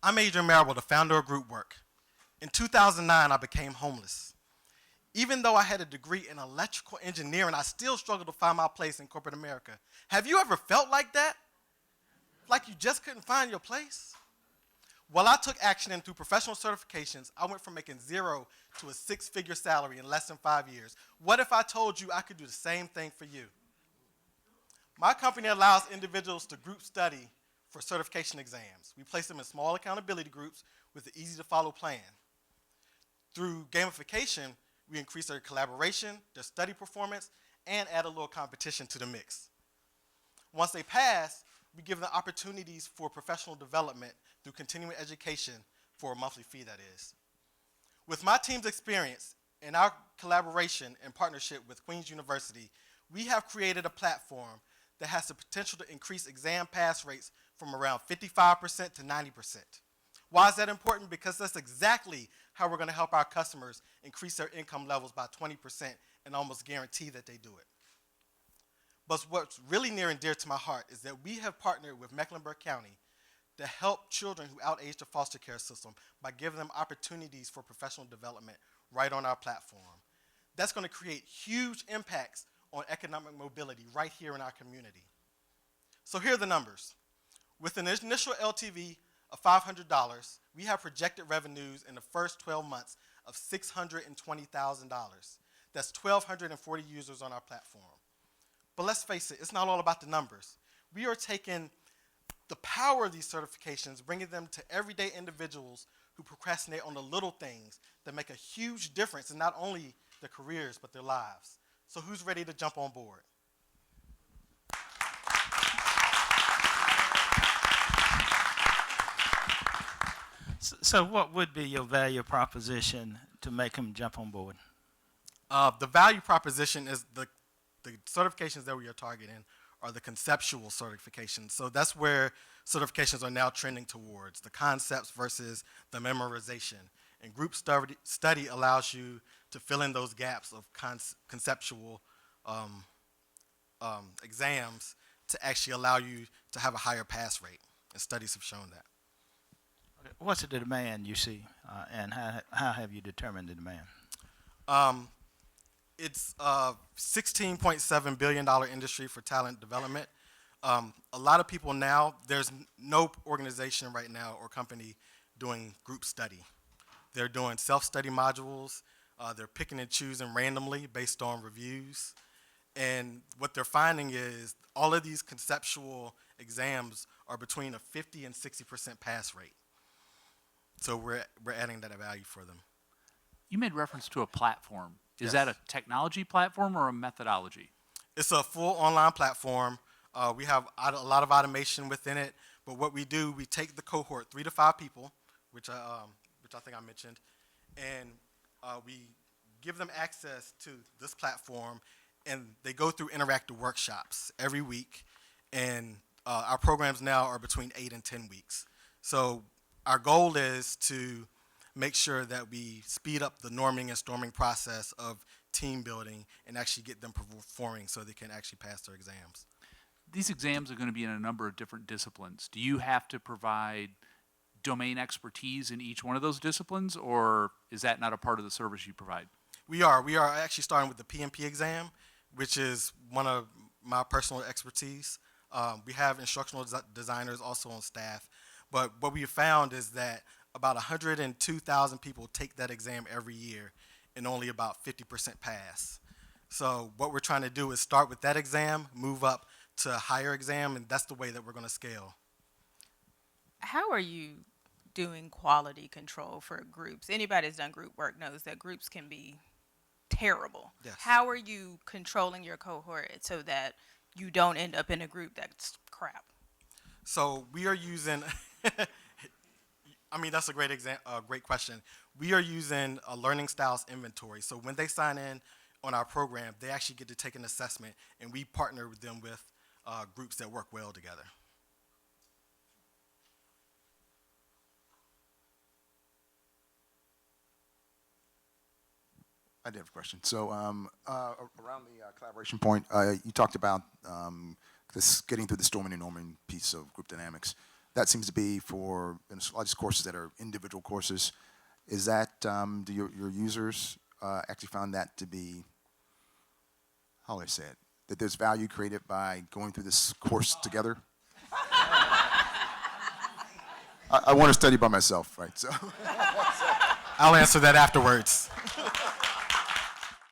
I'm Adrian Marable, the founder of GROOPWORK. In 2009, I became homeless. Even though I had a degree in electrical engineering, I still struggled to find my place in corporate America. Have you ever felt like that? Like you just couldn't find your place? Well, I took action, and through professional certifications, I went from making zero to a six-figure salary in less than 5 years. What if I told you I could do the same thing for you? My company allows individuals to group study for certification exams. We place them in small accountability groups with an easy-to-follow plan. Through gamification, we increase their collaboration, their study performance, and add a little competition to the mix. Once they pass, we give them opportunities for professional development through continuing education for a monthly fee, that is. With my team's experience and our collaboration and partnership with Queen's University, we have created a platform that has the potential to increase exam pass rates from around 55% to 90%. Why is that important? Because that's exactly how we're going to help our customers increase their income levels by 20% and almost guarantee that they do it. But what's really near and dear to my heart is that we have partnered with Mecklenburg County to help children who out-age the foster care system by giving them opportunities for professional development right on our platform. That's going to create huge impacts on economic mobility right here in our community. So here are the numbers. With an initial LTV of $500, we have projected revenues in the first 12 months of $620,000. That's 1,240 users on our platform. But let's face it, it's not all about the numbers. We are taking the power of these certifications, bringing them to everyday individuals who procrastinate on the little things that make a huge difference in not only their careers, but their lives. So who's ready to jump on board? So what would be your value proposition to make them jump on board? The value proposition is the certifications that we are targeting are the conceptual certifications. So that's where certifications are now trending towards, the concepts versus the memorization. And group study allows you to fill in those gaps of conceptual exams to actually allow you to have a higher pass rate. And studies have shown that. What's the demand you see, and how have you determined the demand? It's a $16.7 billion industry for talent development. A lot of people now, there's no organization right now or company doing group study. They're doing self-study modules. They're picking and choosing randomly based on reviews. And what they're finding is all of these conceptual exams are between a 50 and 60% pass rate. So we're adding that value for them. You made reference to a platform. Is Yes. that a technology platform or a methodology? It's a full online platform. We have a lot of automation within it. But what we do, we take the cohort, 3 to 5 people, which I think I mentioned, and we give them access to this platform, and they go through interactive workshops every week. And our programs now are between 8 and 10 weeks. So our goal is to make sure that we speed up the norming and storming process of team building and actually get them performing so they can actually pass their exams. These exams are going to be in a number of different disciplines. Do you have to provide domain expertise in each one of those disciplines, or is that not a part of the service you provide? We are actually starting with the PMP exam, which is one of my personal expertise. We have instructional designers also on staff. But what we have found is that about 102,000 people take that exam every year, and only about 50% pass. So what we're trying to do is start with that exam, move up to a higher exam, and that's the way that we're going to scale. How are you doing quality control for groups? Anybody that's done group work knows that groups can be terrible. Yes. How are you controlling your cohort so that you don't end up in a group that's crap? So we are using, I mean, that's a great question. We are using a learning styles inventory. So when they sign in on our program, they actually get to take an assessment, and we partner with them with groups that work well together. I did have a question. So around the collaboration point, you talked about this getting through the storming and norming piece of group dynamics. that seems to be for a lot of these courses that are individual courses. Is that, do your users actually found that to be, how do I say it, that there's value created by going through this course together? I want to study by myself, right? So I'll answer that afterwards.